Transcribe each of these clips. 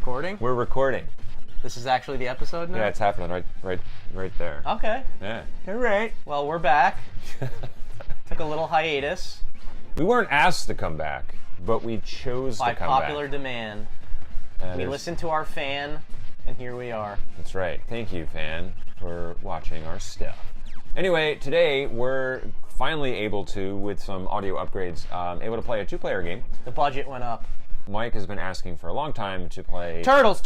recording? We're recording. This is actually the episode now? Yeah, it's happening right there. Okay. Yeah. All right. Well, we're back. Took a little hiatus. We weren't asked to come back, but we chose by to come back. By popular demand. We listened to our fan, and here we are. That's right. Thank you, fan, for watching our stuff. Anyway, today we're finally able to, with some audio upgrades, able to play a two-player game. The budget went up. Mike has been asking for a long time to play... Turtles in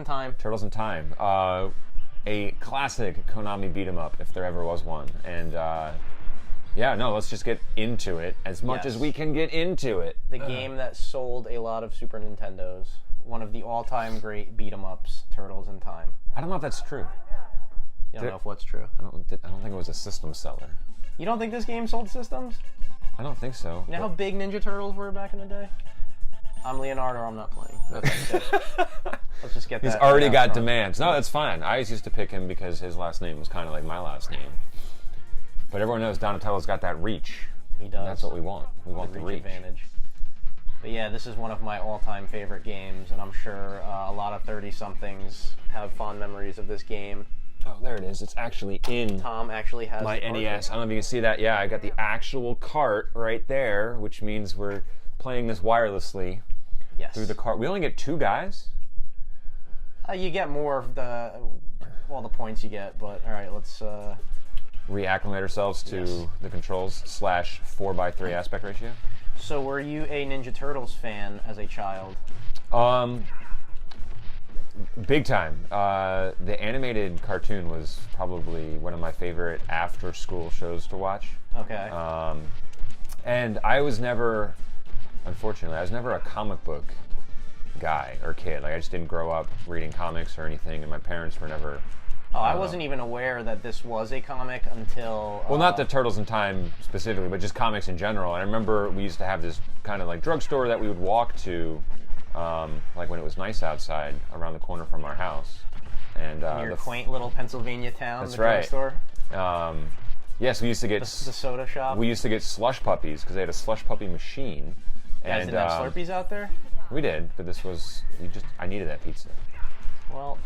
Time. Turtles in Time. A classic Konami beat-em-up, if there ever was one. And, yeah, no, let's just get into it as much as we can get into it. The game that sold a lot of Super Nintendos. One of the all-time great beat-em-ups, Turtles in Time. I don't know if that's true. You don't know if what's true? I don't think it was a system seller. You don't think this game sold systems? I don't think so. You know how big Ninja Turtles were back in the day? I'm Leonardo, I'm not playing. Let's just get that. He's already got demands. No, that's fine. I always used to pick him because his last name was kind of like my last name. But everyone knows Donatello's got that reach. He does. That's what we want. We want the reach. Advantage. But yeah, this is one of my all-time favorite games, and I'm sure a lot of 30-somethings have fond memories of this game. Oh, there it is. It's actually in Tom actually has my NES. I don't know if you can see that. Yeah, I got the actual cart right there, which means we're playing this wirelessly through the cart. We only get 2 guys? You get more of the points you get, but all right, let's... reacclimate ourselves to the controls / 4:3 aspect ratio. So were you a Ninja Turtles fan as a child? Big time. The animated cartoon was probably one of my favorite after-school shows to watch. Okay. And I was never, unfortunately, a comic book guy or kid. Like, I just didn't grow up reading comics or anything, and my parents were never... Oh, I wasn't even aware that this was a comic until... Well, not the Turtles in Time specifically, but just comics in general. And I remember we used to have this kind of like drugstore that we would walk to, like when it was nice outside, around the corner from our house. And your quaint little Pennsylvania town, that's the right. drugstore. Yes, we used to get... The soda shop? We used to get slush puppies, because they had a slush puppy machine. You guys didn't have Slurpees out there? We did, but this was... I needed that pizza. Well...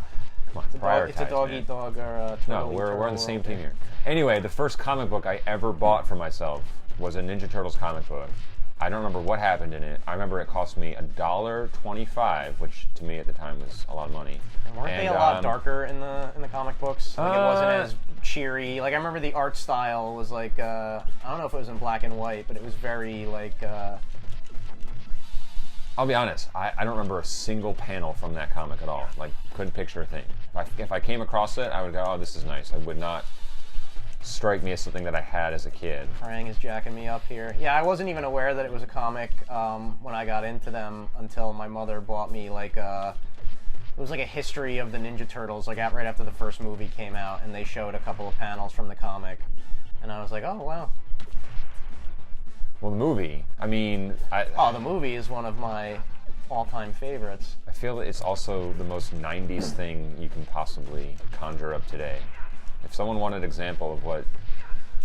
Come on, it's a dog-eat-dog or a No, we're on the same team here. Anyway, the first comic book I ever bought for myself was a Ninja Turtles comic book. I don't remember what happened in it. I remember it cost me $1.25, which to me at the time was a lot of money. And weren't they a lot darker in the comic books? Like it wasn't as cheery. Like I remember the art style was like I don't know if it was in black and white, but it was very like. I'll be honest, I don't remember a single panel from that comic at all. Like, couldn't picture a thing. If I came across it, I would go, oh, this is nice. It would not strike me as something that I had as a kid. Krang is jacking me up here. Yeah, I wasn't even aware that it was a comic when I got into them until my mother bought me, like, it was like a history of the Ninja Turtles, like right after the first movie came out, and they showed a couple of panels from the comic. And I was like, oh, wow. Well, the movie, I mean... the movie is one of my all-time favorites. I feel that it's also the most 90s thing you can possibly conjure up today. If someone wanted an example of what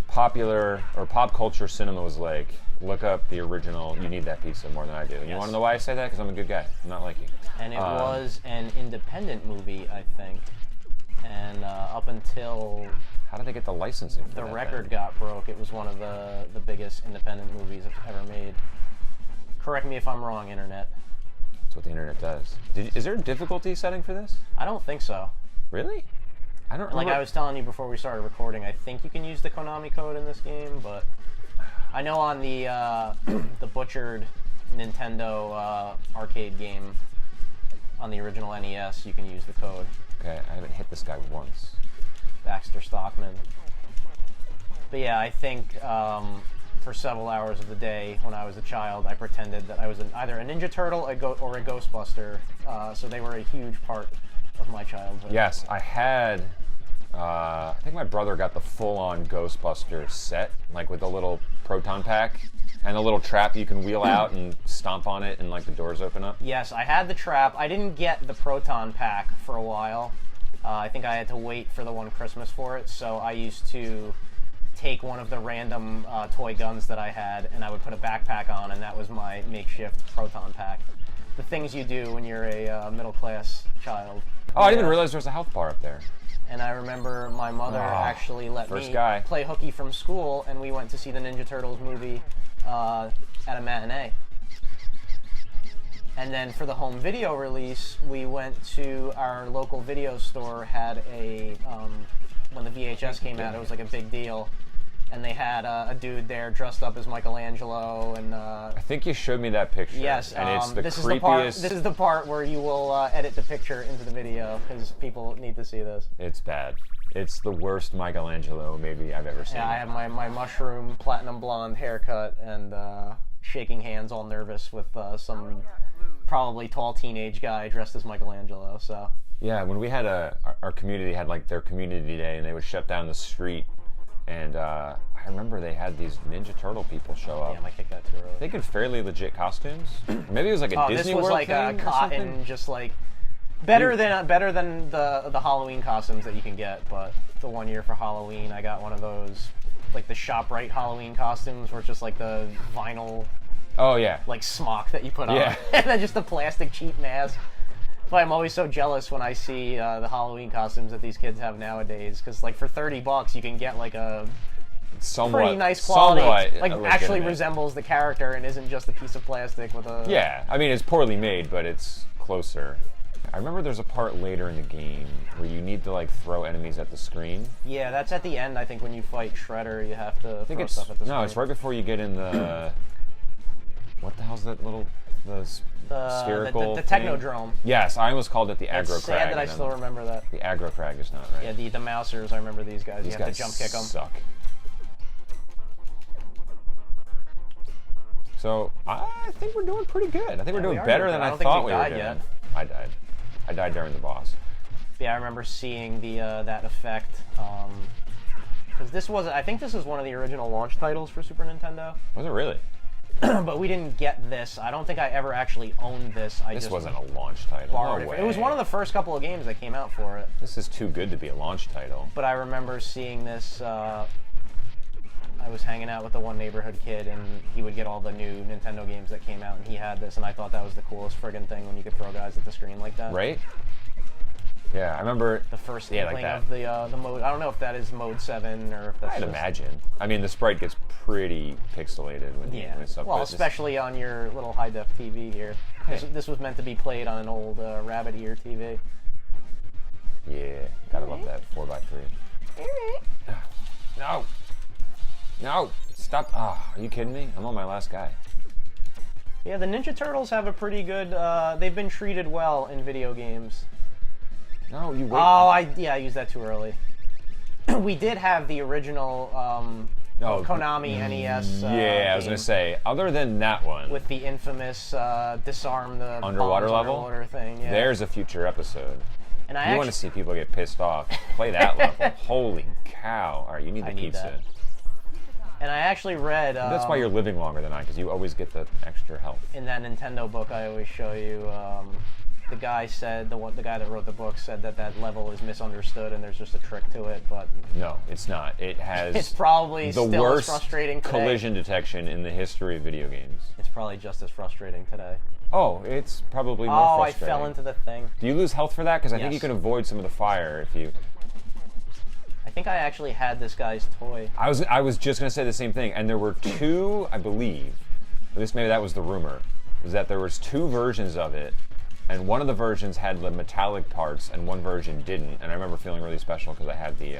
popular or pop culture cinema was like, look up the original You Need That Pizza more than I do. And you want to know why I say that? Because I'm a good guy. I'm not like you. And it was an independent movie, I think. And up until... How did they get the licensing for that? The record got broke. It was one of the biggest independent movies ever made. Correct me if I'm wrong, Internet. That's what the Internet does. Is there a difficulty setting for this? I don't think so. Really? I don't. Like I was telling you before we started recording, I think you can use the Konami code in this game, but I know on the the butchered Nintendo arcade game on the original NES, you can use the code. Okay, I haven't hit this guy once. Baxter Stockman. But yeah, I think for several hours of the day when I was a child, I pretended that I was either a Ninja Turtle or a Ghostbuster. So they were a huge part of my childhood. Yes, I had... I think my brother got the full-on Ghostbuster set, like with a little proton pack and a little trap you can wheel out and stomp on it and like the doors open up. Yes, I had the trap. I didn't get the proton pack for a while. I think I had to wait for the one Christmas for it, so I used to take one of the random toy guns that I had, and I would put a backpack on, and that was my makeshift proton pack. the things you do when you're a middle class child. Oh, I didn't even realize there was a health bar up there. And I remember my mother actually let me play hooky from school, and we went to see the Ninja Turtles movie at a matinee. And then for the home video release, we went to our local video store, had when the VHS came out, it was like a big deal. And they had a dude there dressed up as Michelangelo, and I think you showed me that picture. Yes, and it's the this creepiest. This is the part where you will edit the picture into the video because people need to see this. It's bad. It's the worst Michelangelo maybe I've ever seen. Yeah, I have my mushroom platinum blonde haircut and shaking hands, all nervous with some probably tall teenage guy dressed as Michelangelo. So yeah, when we had our community had like their community day, and they would shut down the street. And I remember they had these Ninja Turtle people show up. Yeah, my kid got too early. They could fairly legit costumes. Maybe it was like a Disney World thing. This was like a cotton, just like better than the Halloween costumes that you can get. But the one year for Halloween, I got one of those, like the ShopRite Halloween costumes, where it's just like the vinyl. Oh yeah. Like smock that you put on, yeah. And then just the plastic cheap mask. But I'm always so jealous when I see the Halloween costumes that these kids have nowadays, because like for $30 you can get like a pretty nice quality, like actually resembles the character and isn't just a piece of plastic with a. Yeah, I mean it's poorly made, but it's closer. I remember there's a part later in the game where you need to like throw enemies at the screen. Yeah, that's at the end. I think when you fight Shredder, you have to throw stuff at the screen. No, it's right before you get in the. What the hell's that little spherical the Technodrome. Yes, I almost called it the Aggro It's Crag. sad that I still remember that. The Aggro Crag is not right. Yeah, the Mousers, I remember these guys. You have to jump kick them. Suck. So, I think we're doing pretty good. I think we're doing better than I thought we were doing. Yet. I died. I died during the boss. Yeah, I remember seeing that effect. Because I think this is one of the original launch titles for Super Nintendo. Was it really? But we didn't get this. I don't think I ever actually owned this. This wasn't a launch title. No way. It was one of the first couple of games that came out for it. This is too good to be a launch title. But I remember seeing this. I was hanging out with the one neighborhood kid, and he would get all the new Nintendo games that came out, and he had this, and I thought that was the coolest friggin' thing when you could throw guys at the screen like that. Right? Yeah, I remember the first inkling of the mode. I don't know if that is mode 7 or if that's. I'd imagine. I mean, the sprite gets pretty pixelated when it's up. Well, especially on your little high def TV here. Hey. This was meant to be played on an old rabbit ear TV. Yeah, gotta love that 4x3. No, no, stop! Are you kidding me? I'm on my last guy. Yeah, the Ninja Turtles have a pretty good. They've been treated well in video games. No, you wait. Oh, I used that too early. We did have the original Konami NES. I was gonna say, other than that one, with the infamous disarm the underwater level thing. Yeah. There's a future episode. And you want to see people get pissed off? Play that level. Holy cow! All right, you need the pizza. That. And I actually read. That's why you're living longer than I, because you always get the extra health. In that Nintendo book, I always show you. The guy said, the guy that wrote the book said that level is misunderstood and there's just a trick to it, but no, it's not. It has. It's probably the still worst as frustrating today. Collision detection in the history of video games. It's probably just as frustrating today. Oh, it's probably more frustrating. I fell into the thing. Do you lose health for that? Because I think you can avoid some of the fire if you. I think I actually had this guy's toy. I was just gonna say the same thing, and there were two, I believe. At least maybe that was the rumor. Was that there was two versions of it. And one of the versions had the metallic parts, and one version didn't. And I remember feeling really special because I had the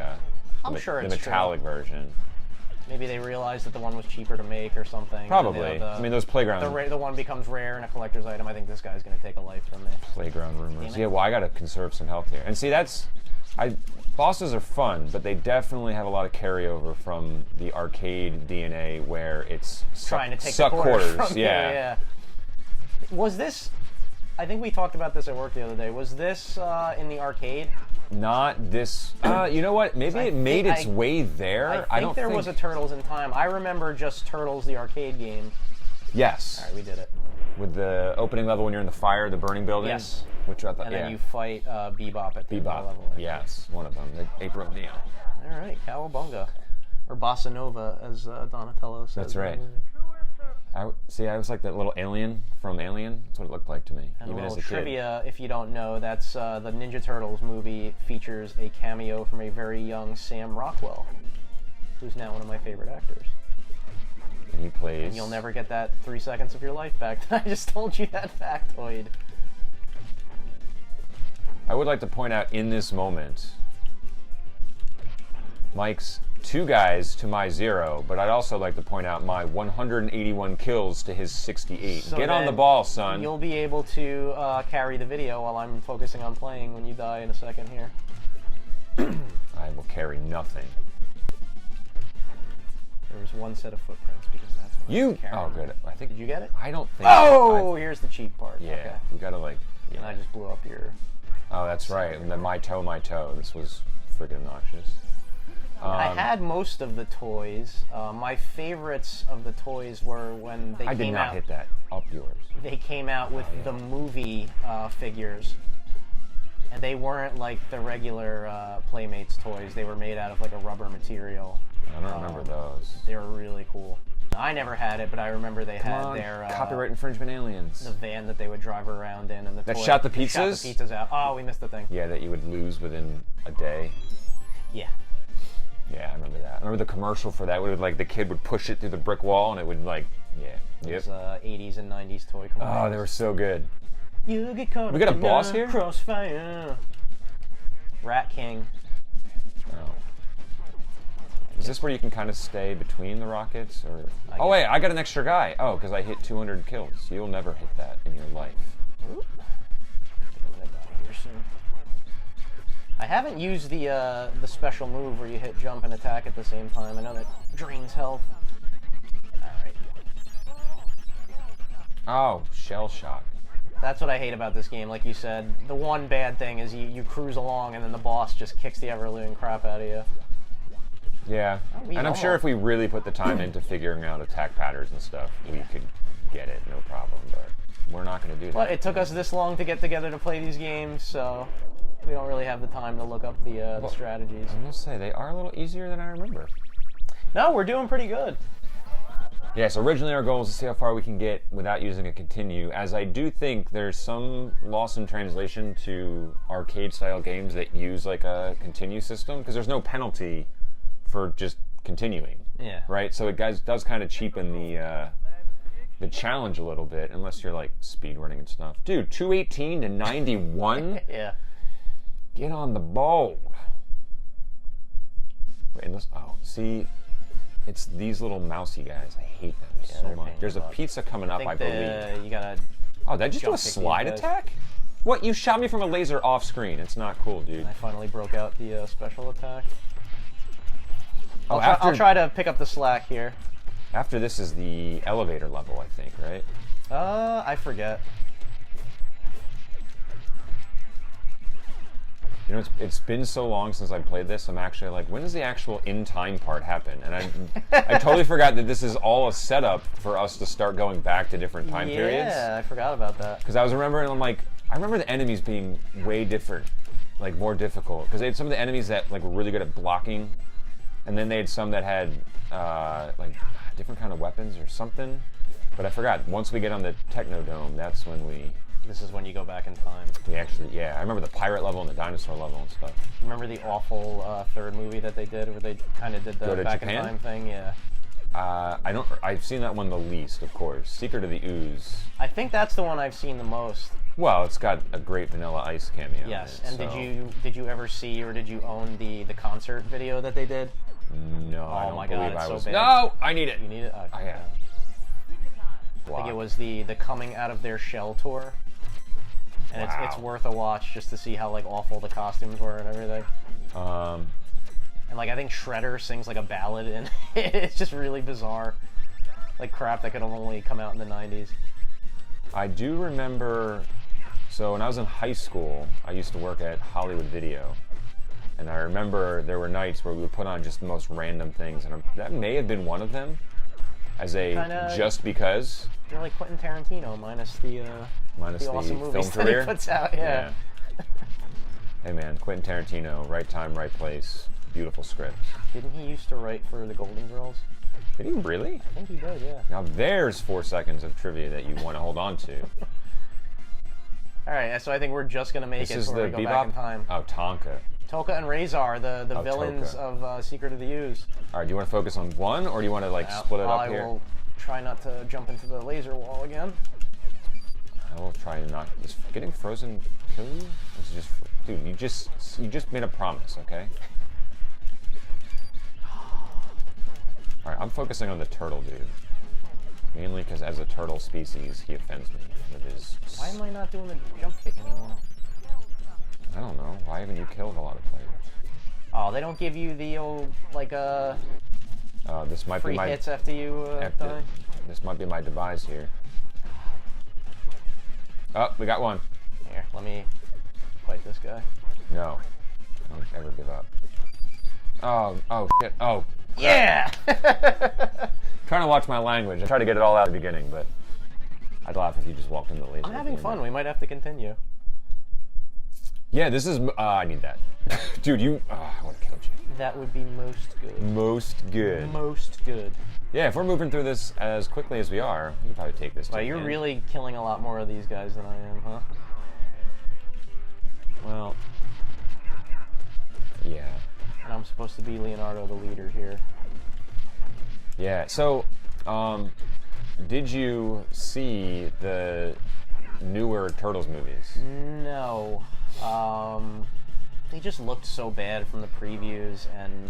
metallic version. Maybe they realized that the one was cheaper to make or something. Probably. I mean, those playground. The one becomes rare and a collector's item. I think this guy's going to take a life from me. Playground rumors. Yeah, well, I got to conserve some health here. And see, bosses are fun, but they definitely have a lot of carryover from the arcade DNA where it's trying to take suck quarters. From yeah. Was this? I think we talked about this at work the other day. Was this in the arcade? Not this. You know what? Maybe it made its way there. I think there was a Turtles in Time. I remember just Turtles, the arcade game. Yes. All right, we did it. With the opening level when you're in the fire, the burning building? Yes. Which I thought, and then you fight Bebop at the level. Yes, one of them. April O'Neil. All right, Cowabunga. Or Bossa Nova, as Donatello says. That's right. I was like that little alien from Alien. That's what it looked like to me, And even a as little a kid. trivia, if you don't know, that's the Ninja Turtles movie features a cameo from a very young Sam Rockwell, who's now one of my favorite actors. And he plays. And you'll never get that 3 seconds of your life back. I just told you that factoid. I would like to point out in this moment, Mike's 2 guys to my 0, but I'd also like to point out my 181 kills to his 68. So Get on the then ball, son. You'll be able to carry the video while I'm focusing on playing when you die in a second here. I will carry nothing. There was one set of footprints because that's what I was carrying. Oh, good. I think. Did you get it? I don't think. Oh, here's the cheap part. Yeah, Okay. you gotta like. And I just blew up your... Oh, that's right. And then my toe. This was friggin' obnoxious. I had most of the toys. My favorites of the toys were when they I did came not out. hit that. Up yours. They came out with the movie figures, and they weren't like the regular Playmates toys. They were made out of like a rubber material. I don't remember those. They were really cool. I never had it, but I remember they had their copyright infringement aliens. the van that they would drive around in, and the That toy shot the that shot pizzas? the pizzas out. Oh, we missed the thing. Yeah, that you would lose within a day. Yeah. Yeah, I remember that. I remember the commercial for that. Would like the kid would push it through the brick wall, and it would like, yeah. Those 80s and 90s toy commercials. Oh, they were so good. You get caught We got a up in boss the here? Crossfire. Rat King. Oh. Is this where you can kind of stay between the rockets, or? I Oh wait, I got an extra guy. Oh, because I hit 200 kills. You'll never hit that in your life. Oop. I'm gonna die here soon. I haven't used the special move where you hit jump and attack at the same time. I know that drains health. Alright. Oh, shell shock. That's what I hate about this game. Like you said, the one bad thing is you cruise along and then the boss just kicks the ever-living crap out of you. Yeah, we and I'm sure if we really put the time into figuring out attack patterns and stuff, we could get it, no problem, but we're not going to do that. But it took us this long to get together to play these games, so we don't really have the time to look up the strategies. I must say, they are a little easier than I remember. No, we're doing pretty good. Yes, originally our goal was to see how far we can get without using a continue, as I do think there's some loss in translation to arcade-style games that use like a continue system, because there's no penalty for just continuing. Yeah. Right? So it does kind of cheapen the challenge a little bit, unless you're like speedrunning and stuff. Dude, 218 to 91? Yeah. Get on the ball. Wait, see, it's these little mousy guys. I hate them so they're a much. pain in There's the a butt. pizza coming up, I believe. You gotta... Oh, did I just do a jump kick slide these guys. attack? What? You shot me from a laser off screen. It's not cool, dude. I finally broke out the special attack. Oh, I'll try to pick up the slack here. After this is the elevator level, I think, right? I forget. You know, it's been so long since I played this, I'm actually like, when does the actual in-time part happen? And I totally forgot that this is all a setup for us to start going back to different time periods. Yeah, I forgot about that. Because I was remembering, I'm like, I remember the enemies being way different, like more difficult. Because they had some of the enemies that like were really good at blocking, and then they had some that had like different kind of weapons or something. But I forgot. Once we get on the Technodome, that's when This is when you go back in time. we actually, yeah. I remember the pirate level and the dinosaur level and stuff. Remember the awful third movie that they did, where they kind of did the Go to back Japan? in time thing? Yeah. I've seen that one the least, of course. Secret of the Ooze. I think that's the one I've seen the most. Well, it's got a great Vanilla Ice cameo. Yes. in it, And so- did you ever see or did you own the concert video that they did? No, I don't my believe God, it's I so was. bad. No, I need it. You need it? Okay. Oh, yeah. I think it was the coming out of their shell tour. And it's Wow. worth a watch just to see how like awful the costumes were and everything. And like I think Shredder sings like a ballad and it's just really bizarre. Like crap that could have only come out in the 90s. I do remember, so when I was in high school, I used to work at Hollywood Video. And I remember there were nights where we would put on just the most random things. And that may have been one of them, as a Kinda- just because. You're like Quentin Tarantino minus the awesome film movies career. that he puts out. Yeah. Hey man, Quentin Tarantino, right time, right place. beautiful script. Didn't he used to write for the Golden Girls? Did he really? I think he did, yeah. Now there's 4 seconds of trivia that you want to hold on to. All right, so I think we're just gonna make This it is so the we go back in Bebop. time. Oh, Tonka. Toka and Razor, the Oh, villains Toka. of Secret of the Ooze. All right, do you want to focus on one, or do you want to like split it up I here? will try not to jump into the laser wall again. I will try to not. Is getting frozen kill you? This is just, dude. You just made a promise, okay? All right, I'm focusing on the turtle dude, mainly because as a turtle species, he offends me with his. Why am I not doing the jump kick anymore? I don't know. Why haven't you killed a lot of players? Oh, they don't give you the old like This might free be my. hits after you die. This might be my demise here. Oh, we got one. Here, let me fight this guy. No, don't ever give up. Oh shit. Oh. Yeah! Trying to watch my language. I tried to get it all out at the beginning, but I'd laugh if you just walked into the laser. I'm having fun. We might have to continue. Yeah, this is. I need that. Dude, you. I would have killed you. That would be most good. Most good. Most good. Yeah, if we're moving through this as quickly as we are, we can probably take this. Wow, you're really killing a lot more of these guys than I am, huh? Well. Yeah. And I'm supposed to be Leonardo the leader here. Yeah. So, did you see the newer Turtles movies? No. They just looked so bad from the previews, and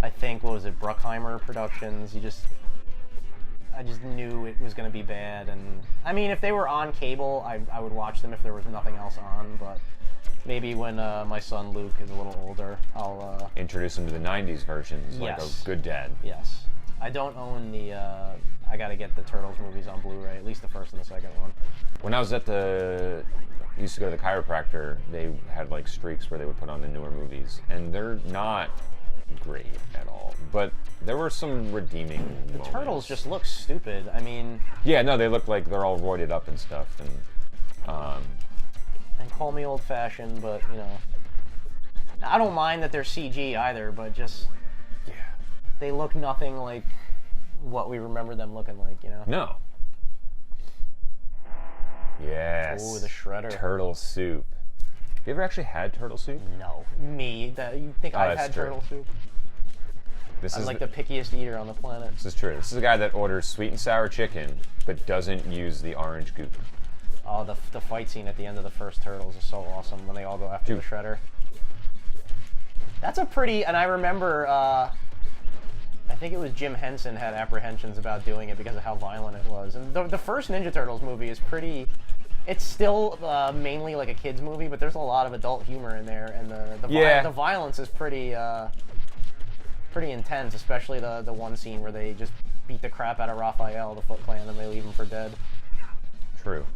I think, what was it, Bruckheimer Productions, I just knew it was going to be bad, and I mean, if they were on cable, I would watch them if there was nothing else on, but maybe when my son Luke is a little older, I'll... Introduce him to the 90s versions, like Yes. a good dad. Yes. I don't own the, I gotta get the Turtles movies on Blu-ray, at least the first and the second one. When I was at used to go to the chiropractor, they had like streaks where they would put on the newer movies, and they're not great at all. But there were some redeeming moments. Turtles just look stupid. I mean... Yeah, no, they look like they're all roided up and stuff, and call me old-fashioned, but, you know... I don't mind that they're CG either, but just... yeah, they look nothing like what we remember them looking like, you know? no. Yes. Ooh, the shredder. Turtle soup. You ever actually had turtle soup? No. Me? You think I've that's had true. turtle soup? This I'm is like the pickiest eater on the planet. This is true. This is a guy that orders sweet and sour chicken, but doesn't use the orange goop. Oh, the fight scene at the end of the first Turtles is so awesome when they all go after the shredder. That's a pretty... And I remember... I think it was Jim Henson had apprehensions about doing it because of how violent it was. And the first Ninja Turtles movie is pretty... It's still mainly like a kid's movie, but there's a lot of adult humor in there, and the violence is pretty pretty intense, especially the one scene where they just beat the crap out of Raphael, the Foot Clan, and they leave him for dead. True.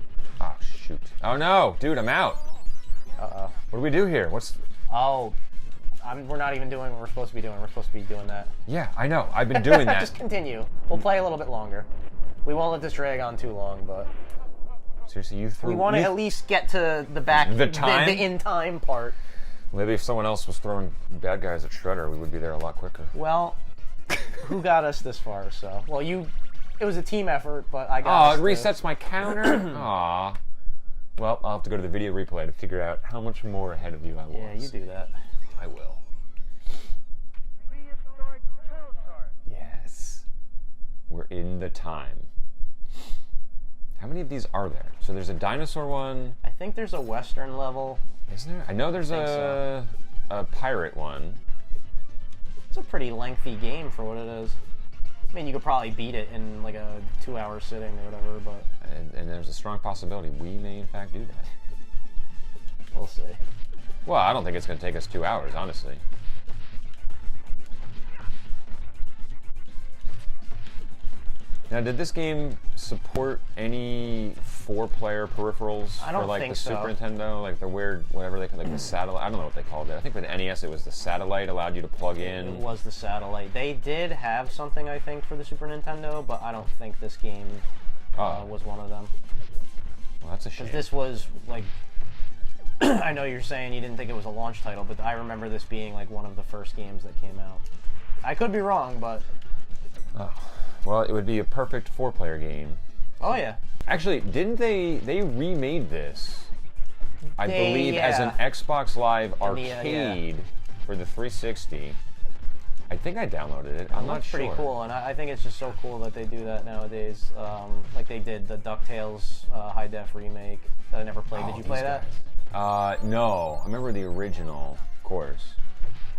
Oh, shoot. Oh, no. Dude, I'm out. Uh-oh. What do we do here? Oh, we're not even doing what we're supposed to be doing. We're supposed to be doing that. Yeah, I know. I've been doing that. Just continue. We'll play a little bit longer. We won't let this drag on too long, but... Seriously, you threw... We want to at least get to the back... The time? The in-time part. Maybe if someone else was throwing bad guys at Shredder, we would be there a lot quicker. Well, who got us this far, so... Well, it was a team effort, but I got us Oh, it resets my counter? Aw. Well, I'll have to go to the video replay to figure out how much more ahead of you I was. Yeah, you do that. I will. Yes. We're in the time. How many of these are there? So there's a dinosaur one. I think there's a Western level. Isn't there? I know there's a pirate one. It's a pretty lengthy game for what it is. I mean, you could probably beat it in like a 2-hour sitting or whatever, but... And there's a strong possibility we may in fact do that. We'll see. Well, I don't think it's going to take us 2 hours, honestly. Now, did this game support any 4-player peripherals I don't for like think the so. Super Nintendo, like the weird whatever they call like the satellite? I don't know what they called it. I think for the NES it was the satellite allowed you to plug in. It was the satellite. They did have something, I think, for the Super Nintendo, but I don't think this game was one of them. Well, that's a shame. Because this was like I know you're saying you didn't think it was a launch title, but I remember this being like one of the first games that came out. I could be wrong, but... Well, it would be a perfect 4-player game. Oh, yeah. Actually, didn't they remade this, I believe, as an Xbox Live Arcade for the 360. I think I downloaded it. I'm not sure. Pretty cool, and I think it's just so cool that they do that nowadays. Like they did the DuckTales high def remake that I never played. Did you play that? No. I remember the original, of course.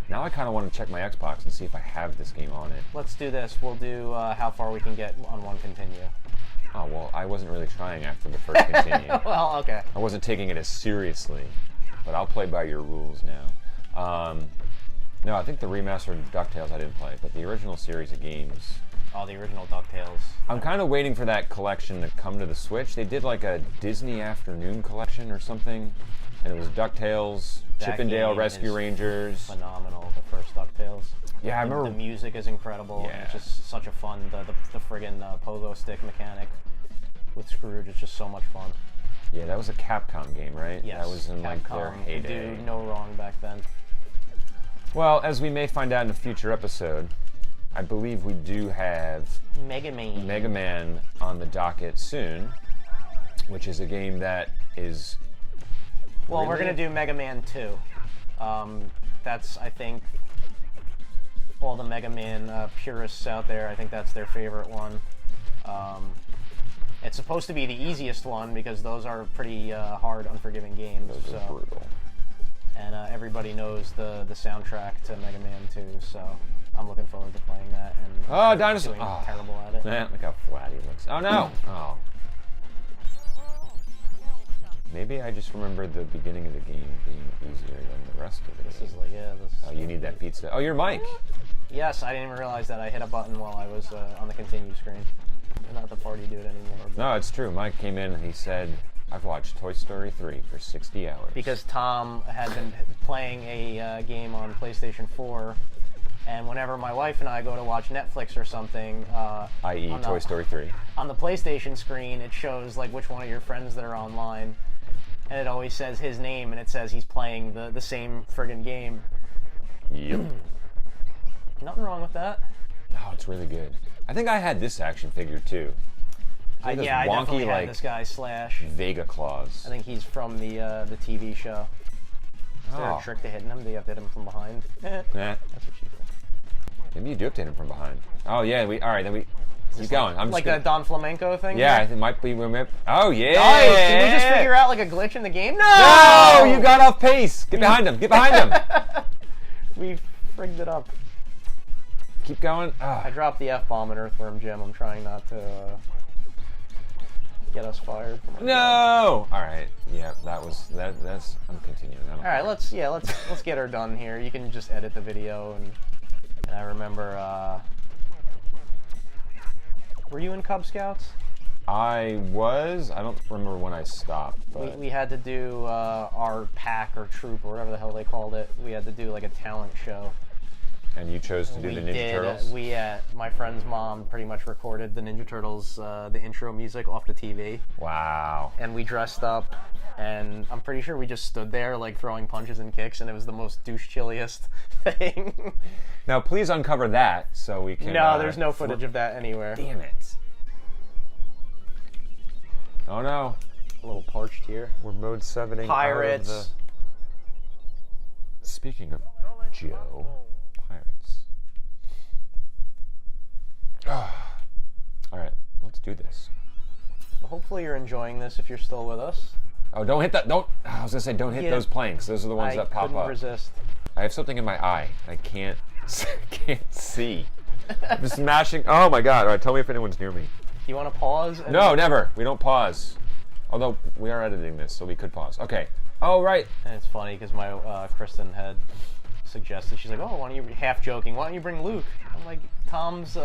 Now I kind of want to check my Xbox and see if I have this game on it. Let's do this. We'll do how far we can get on one continue. Oh, well, I wasn't really trying after the first continue. Well, okay. I wasn't taking it as seriously, but I'll play by your rules now. No, I think the remastered DuckTales I didn't play, but the original series of games. Oh, the original DuckTales. I'm kind of waiting for that collection to come to the Switch. They did like a Disney Afternoon collection or something, and it was DuckTales, Chip and Dale Rescue Rangers. Phenomenal, the first DuckTales. Yeah, I remember. The music is incredible. Yeah. And it's just such a fun, the friggin' pogo stick mechanic with Scrooge is just so much fun. Yeah, that was a Capcom game, right? Yes, that was in like their heyday. Could do no wrong back then. Well, as we may find out in a future episode, I believe we do have Mega Man on the docket soon, which is a game that is... Well, we're going to do Mega Man 2. That's, I think, all the Mega Man purists out there, I think that's their favorite one. It's supposed to be the easiest one because those are pretty hard, unforgiving games. Those are brutal. And everybody knows the soundtrack to Mega Man 2, so I'm looking forward to playing that. And dinosaur! Doing terrible at it. Look how flat he looks. Oh no! Oh. Maybe I just remember the beginning of the game being easier than the rest of the game. This is like, Oh, you need that pizza. Oh, your mic! Yes, I didn't even realize that. I hit a button while I was on the continue screen. Not the party dude anymore. But... No, it's true. Mike came in and he said, I've watched Toy Story 3 for 60 hours. Because Tom had been playing a game on PlayStation 4, and whenever my wife and I go to watch Netflix or something... i.e. Toy Story 3. On the PlayStation screen, it shows like which one of your friends that are online, and it always says his name, and it says he's playing the same friggin' game. Yep. Nothing wrong with that. No, it's really good. I think I had this action figure too. I definitely had this guy Slash. Vega Claws. I think he's from the TV show. Is there a trick to hitting him? Do you have to hit him from behind? That's what you think. Maybe you do have to hit him from behind. Oh yeah, all right, then we keep going. I'm like just a Don Flamenco thing? Yeah, I think it might be. Oh yeah! Nice! Did we just figure out like a glitch in the game? No! You got off pace! Get behind him! Get behind him! We frigged it up. Keep going. I dropped the F-bomb in Earthworm Jim. I'm trying not to get us fired. No! Alright, yeah, that's I'm continuing. Alright, let's get her done here. You can just edit the video and I remember were you in Cub Scouts? I was. I don't remember when I stopped. But we had to do our pack or troop or whatever the hell they called it. We had to do like a talent show. And you chose to do the Ninja Turtles? My friend's mom pretty much recorded the Ninja Turtles, the intro music off the TV. Wow. And we dressed up, and I'm pretty sure we just stood there like throwing punches and kicks, and it was the most douche-chilliest thing. Now, please uncover that so we can... No, there's no footage of that anywhere. Damn it. Oh, no. A little parched here. We're mode 7ing Pirates. Speaking of Joe... Pirates. Alright, let's do this. Well, hopefully you're enjoying this if you're still with us. Oh, don't hit that. I was going to say, don't hit those planks. Those are the ones that pop up. I couldn't resist. I have something in my eye. I can't see. I'm just mashing. Oh my god. Alright, tell me if anyone's near me. Do you want to pause? No, never. We don't pause. Although, we are editing this, so we could pause. Okay. Oh, right. And it's funny because my Kristen had suggested, she's like, oh, why don't you, half joking, why don't you bring Luke? I'm like, Tom's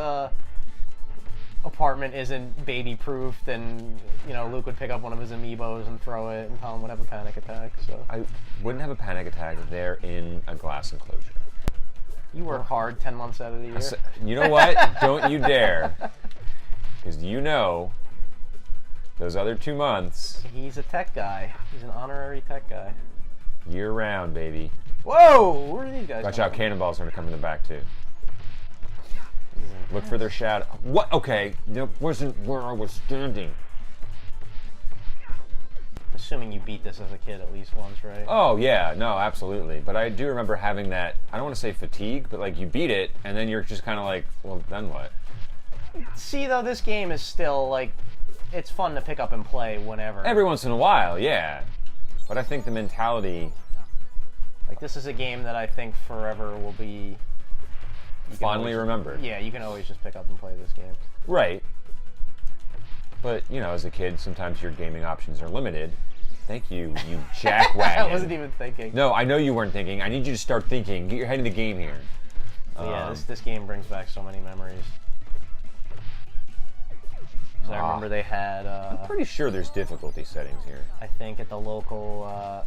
apartment isn't baby proof, then Luke would pick up one of his amiibos and throw it, and Tom would have a panic attack. So I wouldn't have a panic attack if they're in a glass enclosure. You work hard 10 months out of the year. You know what? Don't you dare. Because those other 2 months. He's a tech guy. He's an honorary tech guy. Year round, baby. Whoa! Where are these guys? Watch out, cannonballs are gonna come in the back too. Look for their shadow. What? Okay, that wasn't where I was standing. Assuming you beat this as a kid at least once, right? Oh yeah, no, absolutely. But I do remember having that. I don't want to say fatigue, but like you beat it, and then you're just kind of like, well, then what? See, though, this game is still like, it's fun to pick up and play whenever. Every once in a while, yeah. But I think the mentality. Like, this is a game that I think forever will be Fondly remembered. Yeah, you can always just pick up and play this game. Right. But, you know, as a kid, sometimes your gaming options are limited. Thank you, you jackwagon. I wasn't even thinking. No, I know you weren't thinking. I need you to start thinking. Get your head in the game here. Yeah, this game brings back so many memories. So I remember they had... I'm pretty sure there's difficulty settings here. I think at the local...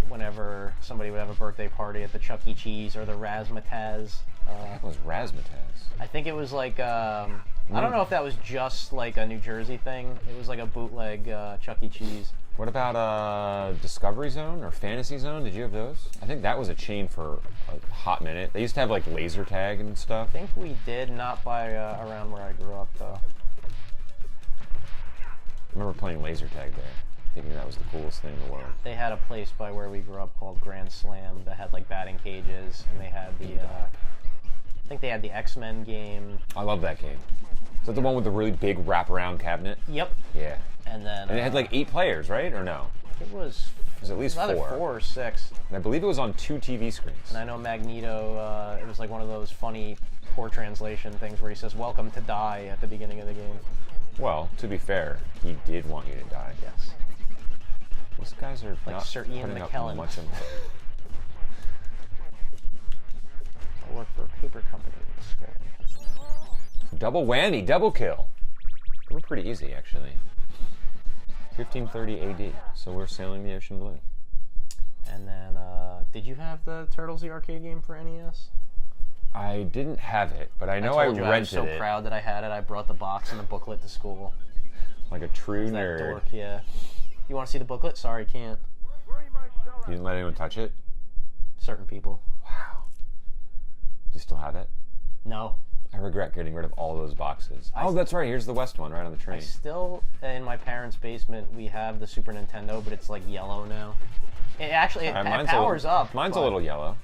whenever somebody would have a birthday party at the Chuck E. Cheese or the Razzmatazz. That was Razzmatazz. I think it was like, I don't know if that was just like a New Jersey thing. It was like a bootleg Chuck E. Cheese. What about Discovery Zone or Fantasy Zone? Did you have those? I think that was a chain for a hot minute. They used to have like laser tag and stuff. I think we did, not by around where I grew up though. I remember playing laser tag there, thinking that was the coolest thing in the world. They had a place by where we grew up called Grand Slam that had like batting cages, and they had the, I think they had the X-Men game. I love that game. Is that the one with the really big wraparound cabinet? Yep. Yeah. And then... And it had like 8 players, right? Or no? It was at least either 4. 4 or 6. And I believe it was on 2 TV screens. And I know Magneto, it was like one of those funny poor translation things where he says, "Welcome to die" at the beginning of the game. Well, to be fair, he did want you to die. Yes. These guys are Like not Sir Ian putting McKellen. up much of I work for a paper company. Double whammy, double kill. They were pretty easy, actually. 1530 AD, so we're sailing the ocean blue. And then, did you have the Turtles the arcade game for NES? I didn't have it, but I know I rented it. I was so proud that I had it. I brought the box and the booklet to school. Like a true That nerd. dork, yeah. You want to see the booklet? Sorry, can't. You didn't let anyone touch it? Certain people. Wow. Do you still have it? No. I regret getting rid of all those boxes. Oh, that's right. Here's the West one right on the train. I still, in my parents' basement, we have the Super Nintendo, but it's like yellow now. It actually, it powers up. Mine's a little yellow.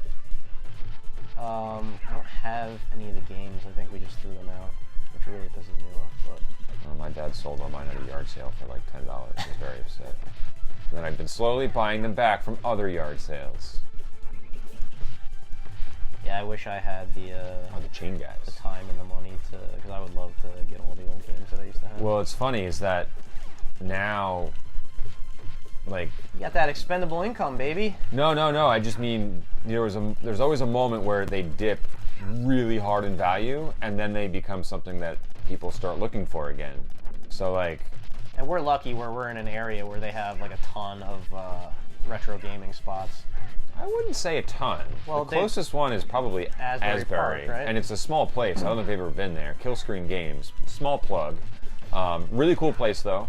I don't have any of the games. I think we just threw them out, which really pisses me off. But Well, my dad sold all mine at a yard sale for like $10. I was very upset. And then I've been slowly buying them back from other yard sales. yeah, I wish I had the chain guys. the time and the money to, because I would love to get all the old games that I used to have. Well, it's funny is that now, like, You got that expendable income, baby. no. I just mean there's always a moment where they dip really hard in value, and then they become something that people start looking for again. So like, And we're lucky where we're in an area where they have like a ton of retro gaming spots. I wouldn't say a ton. Well, the closest one is probably Asbury Park, right? And it's a small place. I don't know if you've ever been there. Killscreen Games, small plug. Really cool place though.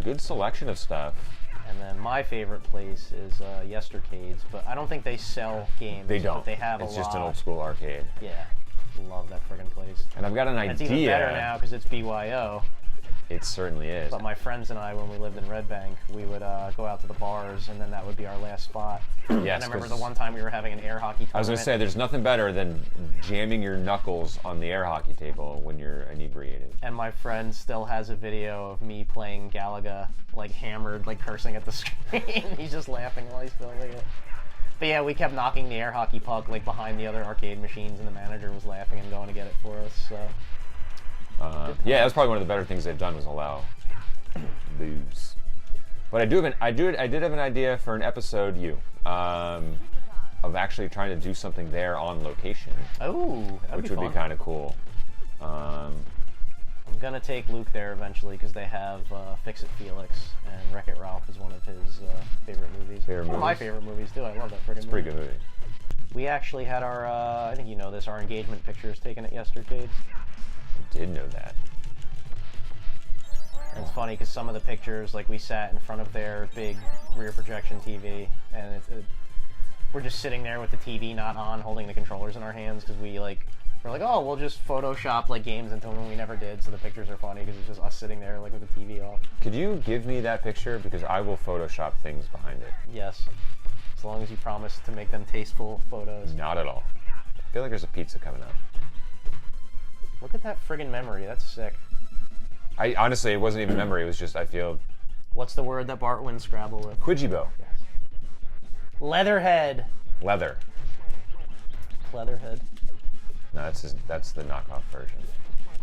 Good selection of stuff. And then my favorite place is Yestercades, but I don't think they sell games. They don't. But they have It's a lot. just an old school arcade. Yeah, love that friggin' place. And I've got an It's idea. even better now because it's BYO. It certainly is. But my friends and I, when we lived in Red Bank, we would go out to the bars, and then that would be our last spot. Yes, and I remember 'cause the one time we were having an air hockey tournament. I was going to say, there's nothing better than jamming your knuckles on the air hockey table when you're inebriated. And my friend still has a video of me playing Galaga, like hammered, like cursing at the screen. He's just laughing while he's filming it. But yeah, we kept knocking the air hockey puck like behind the other arcade machines, and the manager was laughing and going to get it for us. So Yeah, that's probably one of the better things they've done was allow booze. But I did have an idea for an episode of actually trying to do something there on location, which would be kind of cool. I'm gonna take Luke there eventually because they have Fix It Felix, and Wreck It Ralph is one of his favorite movies. One of my favorite movies too. I love that friggin' movie. It's a pretty good movie. We actually had our, I think you know this, our engagement pictures taken at Yestercades. I did know that. And it's funny because some of the pictures, like we sat in front of their big rear projection TV, and we're just sitting there with the TV not on, holding the controllers in our hands because we're like, oh, we'll just Photoshop like games into them. We never did, so the pictures are funny because it's just us sitting there like with the TV off. Could you give me that picture because I will Photoshop things behind it. Yes, as long as you promise to make them tasteful photos. Not at all. I feel like there's a pizza coming up. Look at that friggin' memory. That's sick. I honestly, it wasn't even memory. It was just I feel. What's the word that Bart wins Scrabble with? Quijibo. Yes. Leatherhead. Leather. Leatherhead. No, that's the knockoff version.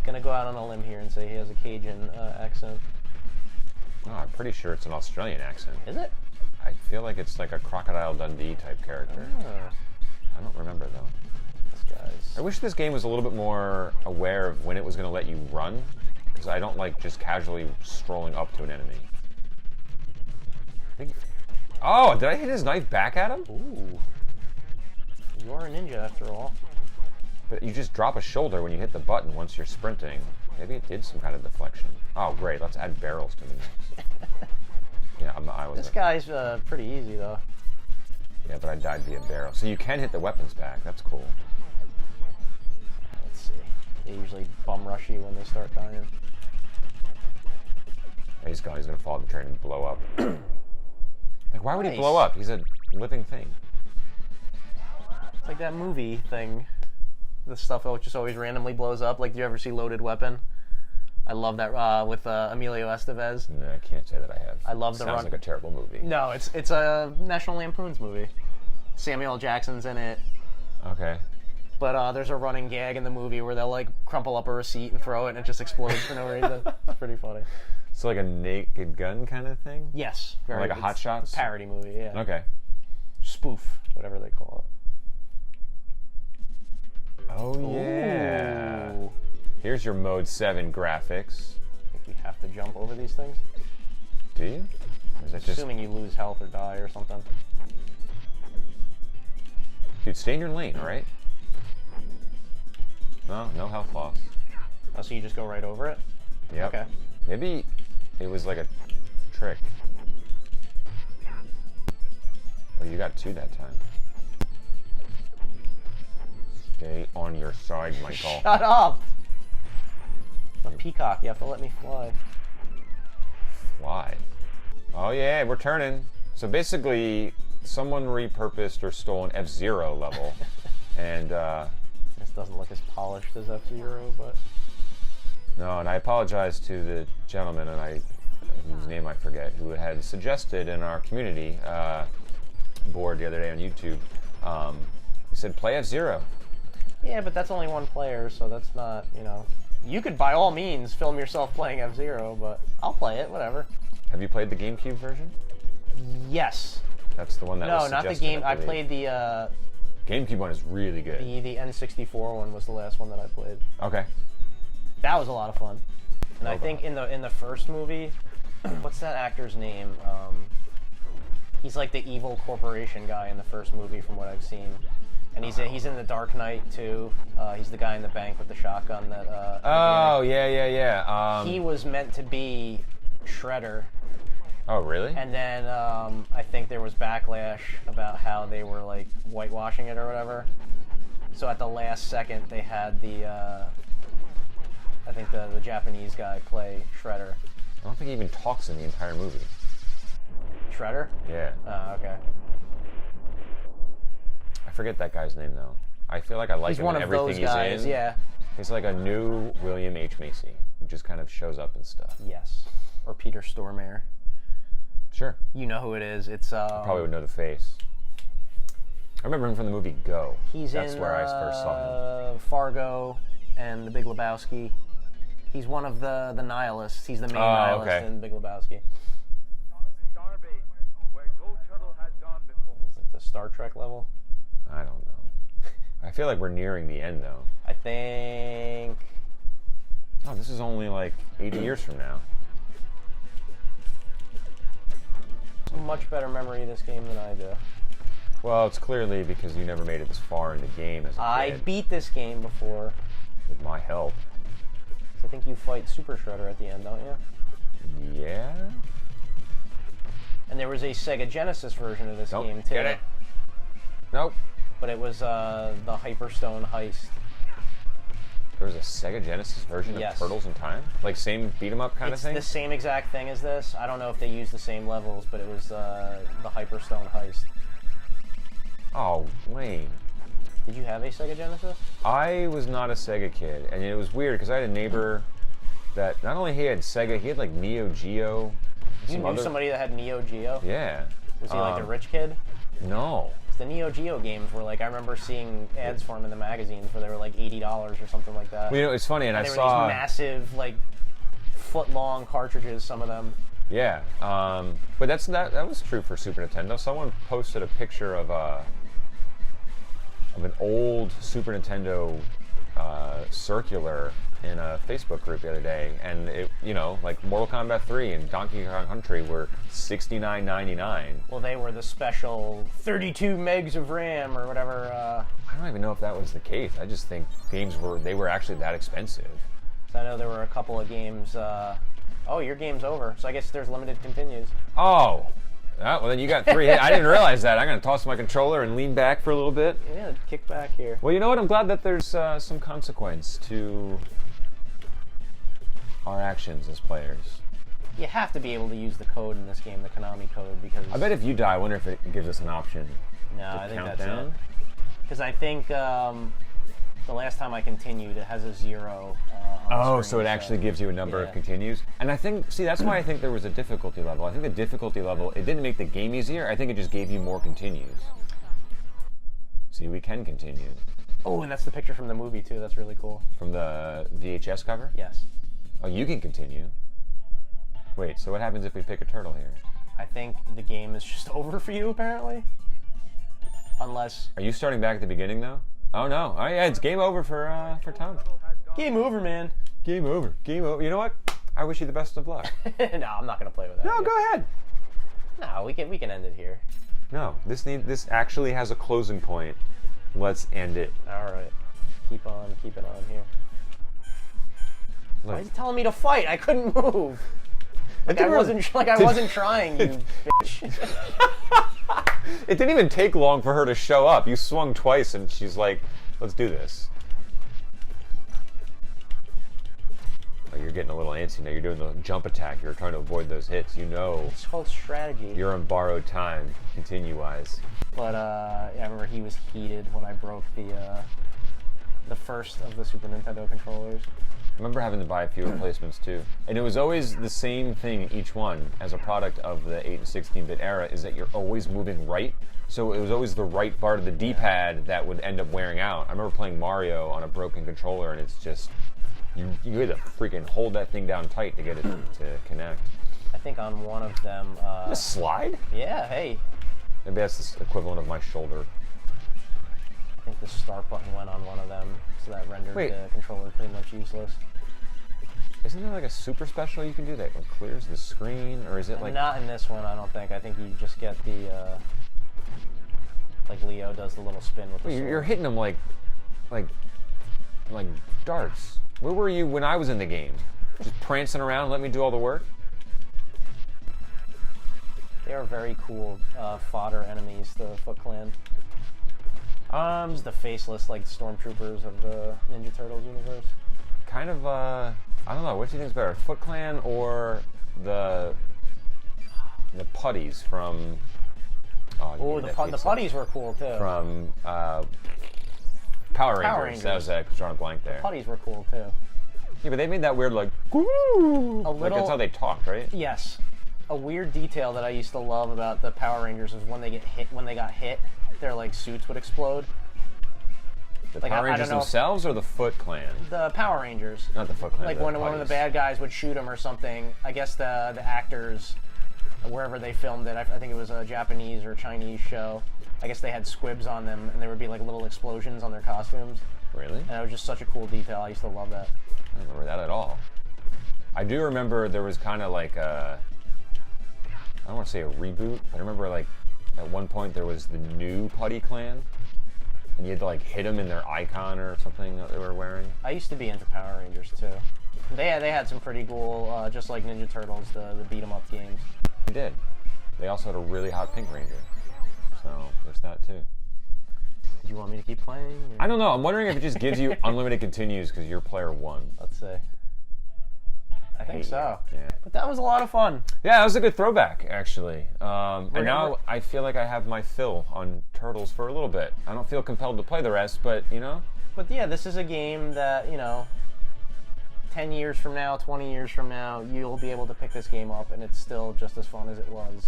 Gonna go out on a limb here and say he has a Cajun accent. No, I'm pretty sure it's an Australian accent. Is it? I feel like it's like a Crocodile Dundee type character. Oh. I don't remember though. This guy's. I wish this game was a little bit more aware of when it was going to let you run, because I don't like just casually strolling up to an enemy. Oh, did I hit his knife back at him? Ooh. You are a ninja after all. But you just drop a shoulder when you hit the button once you're sprinting. Maybe it did some kind of deflection. Oh, great. Let's add barrels to the mix. Yeah, I was. This guy's pretty easy though. Yeah, but I died via barrel. So you can hit the weapons back. That's cool. Let's see. They usually bum rush you when they start dying. Yeah, he's gone. He's going to fall off the train and blow up. Like, why would he Nice. blow up? He's a living thing. It's like that movie thing. The stuff that just always randomly blows up. Like, do you ever see Loaded Weapon? I love that with Emilio Estevez. No, I can't say that I have. I love the Sounds run. like a terrible movie. No, it's a National Lampoon's movie. Samuel L. Jackson's in it. Okay. But there's a running gag in the movie where they'll like crumple up a receipt and throw it and it just explodes for no reason. It's pretty funny. So like a Naked Gun kind of thing? Yes. Or like a Hot it's Shots? a parody movie, yeah. Okay. Spoof, whatever they call it. Oh yeah. Ooh. Here's your Mode 7 graphics. I think we have to jump over these things. Do you? Or is that just... Assuming you lose health or die or something. Dude, stay in your lane, alright? No, no health loss. Oh, so you just go right over it? Yep. Okay. Maybe it was like a trick. Oh, you got two that time. Stay on your side, Michael. Shut up! I'm a peacock, you have to let me fly. Fly. Oh yeah, we're turning. So basically, someone repurposed or stole an F-Zero level. And, This doesn't look as polished as F-Zero, but... no, and I apologize to the gentleman, and whose name I forget, who had suggested in our community board the other day on YouTube. He said, play F-Zero. Yeah, but that's only one player, so that's not, you know... You could, by all means, film yourself playing F-Zero, but I'll play it, whatever. Have you played the GameCube version? Yes. That's the one that was No, not the suggested, game. I believe. played the GameCube one is really good. the N64 one was the last one that I played. Okay. That was a lot of fun. And I Robot. think in the first movie, what's that actor's name? He's like the evil corporation guy in the first movie, from what I've seen. And he's in the Dark Knight too. He's the guy in the bank with the shotgun that. Oh yeah. He was meant to be Shredder, Oh really? and then I think there was backlash about how they were like whitewashing it or whatever. So at the last second, they had I think the Japanese guy play Shredder. I don't think he even talks in the entire movie. Shredder? Yeah. Okay. I forget that guy's name though. I feel like I like He's him one in of everything those he's guys, in. yeah. He's like a new William H. Macy, who just kind of shows up and stuff. Yes. Or Peter Stormare. Sure. You know who it is. It's Probably would know the face. I remember him from the movie Go. That's in where I first saw him. Fargo and The Big Lebowski. He's one of the nihilists. He's the main nihilist okay. in Big Lebowski. Starbase, where no turtle has gone before. Is it the Star Trek level? I don't know. I feel like we're nearing the end though. I think... Oh, this is only like 80 years from now. Much better memory of this game than I do. Well, it's clearly because you never made it this far in the game as a I kid. beat this game before. With my help. I think you fight Super Shredder at the end, don't you? Yeah. And there was a Sega Genesis version of this Nope. game too. Get it? Nope. But it was the Hyperstone Heist. There was a Sega Genesis version Yes. of Turtles in Time? Like same beat 'em up kind of It's thing? the same exact thing as this. I don't know if they used the same levels, but it was the Hyperstone Heist. Oh, Wayne. Did you have a Sega Genesis? I was not a Sega kid, and it was weird because I had a neighbor that not only he had Sega, he had like Neo Geo. You knew somebody that had Neo Geo? Yeah. Was he like a rich kid? No. The Neo Geo games were like, I remember seeing ads for them in the magazines where they were like $80 or something like that. Well, you know, it's funny, and I they were saw. these massive, like, foot-long cartridges, some of them. Yeah, but that was true for Super Nintendo. Someone posted a picture of an old Super Nintendo circular in a Facebook group the other day, and it, you know, like Mortal Kombat 3 and Donkey Kong Country were $69.99. Well, they were the special 32 megs of RAM or whatever. I don't even know if that was the case. I just think games were actually that expensive. So I know there were a couple of games. Oh, your game's over. So I guess there's limited continues. Oh, well then you got 3 hits. I didn't realize that. I'm gonna toss my controller and lean back for a little bit. Yeah, kick back here. Well, you know what? I'm glad that there's some consequence to our actions as players. You have to be able to use the code in this game, the Konami code, because... I bet if you die, I wonder if it gives us an option No, to I think count that's down. it. Because I think the last time I continued, it has a 0 on the Oh, screen, so it actually gives you a number of Yeah. continues. And I think, see, that's why I think there was a difficulty level. I think the difficulty level, it didn't make the game easier. I think it just gave you more continues. See, we can continue. Oh, and that's the picture from the movie, too. That's really cool. From the VHS cover? Yes. Oh, you can continue. Wait, so what happens if we pick a turtle here? I think the game is just over for you, apparently. Unless... Are you starting back at the beginning, though? Oh, no. Oh, yeah, it's game over for Tom. Game over, man. Game over. Game over. You know what? I wish you the best of luck. No, I'm not going to play with that. No, go ahead. No, we can end it here. No, this actually has a closing point. Let's end it. All right. Keep on keeping on here. Why Look, is he telling me to fight? I couldn't move. Like I wasn't trying, you bitch. it didn't even take long for her to show up. You swung twice, and she's like, "Let's do this." Oh, you're getting a little antsy now. You're doing the jump attack. You're trying to avoid those hits. You know It's called strategy. you're on borrowed time. Continue-wise. But yeah, I remember he was heated when I broke the first of the Super Nintendo controllers. I remember having to buy a few replacements too. And it was always the same thing in each one as a product of the 8 and 16-bit era, is that you're always moving right. So it was always the right part of the D-pad that would end up wearing out. I remember playing Mario on a broken controller, and it's just, you had to freaking hold that thing down tight to get it to connect. I think on one of them... A slide? yeah, hey. Maybe that's the equivalent of my shoulder. I think the start button went on one of them, so that rendered Wait. the controller pretty much useless. Isn't there like a super special you can do that like clears the screen, or is it like... Not in this one, I don't think. I think you just get the... like Leo does the little spin with the Wait, sword. you're hitting them like darts. Where were you when I was in the game? Just prancing around, let me do all the work? They are very cool fodder enemies, the Foot Clan. Just the faceless, like, stormtroopers of the Ninja Turtles universe. Kind of, I don't know, what do you think is better, Foot Clan or the putties from... Oh, the putties were cool, too. From Power Rangers. That was that, because drawing a blank there. Putties were cool, too. Yeah, but they made that weird, like, "Woo!" Like, that's how they talked, right? Yes. A weird detail that I used to love about the Power Rangers was when they got hit, their, like, suits would explode. The Like, Power I Rangers don't know if- themselves or the Foot Clan? The Power Rangers. Not the Foot Clan. Like the when one of the putties. bad guys would shoot him or something, I guess the actors, wherever they filmed it, I think it was a Japanese or Chinese show, I guess they had squibs on them and there would be like little explosions on their costumes. Really? And it was just such a cool detail. I used to love that. I don't remember that at all. I do remember there was kind of like a, I don't want to say a reboot, but I remember like at one point there was the new Putty Clan, and you had to like hit them in their icon or something that they were wearing. I used to be into Power Rangers too. They had some pretty cool, just like Ninja Turtles, the beat 'em up games. They did. They also had a really hot Pink Ranger. So there's that too. Do you want me to keep playing? Or? I don't know. I'm wondering if it just gives you unlimited continues because you're player 1. Let's see. I think so. Yeah. But that was a lot of fun. Yeah, that was a good throwback, actually. And now I feel like I have my fill on Turtles for a little bit. I don't feel compelled to play the rest, but, you know. But yeah, this is a game that, 10 years from now, 20 years from now, you'll be able to pick this game up and it's still just as fun as it was.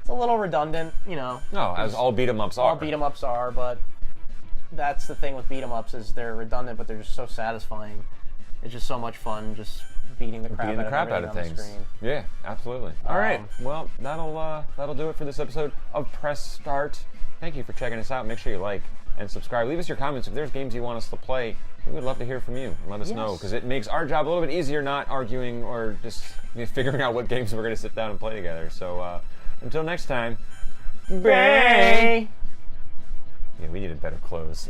It's a little redundant, No, as all beat 'em ups are. All beat 'em ups are, but that's the thing with beat 'em ups is they're redundant, but they're just so satisfying. It's just so much fun just beating the crap out of things. Screen. Yeah, absolutely. All right, well, that'll do it for this episode of Press Start. Thank you for checking us out. Make sure you like and subscribe. Leave us your comments if there's games you want us to play. We would love to hear from you. Let us know, because it makes our job a little bit easier, not arguing or just figuring out what games we're going to sit down and play together. So until next time, Bye. yeah, we needed better clothes.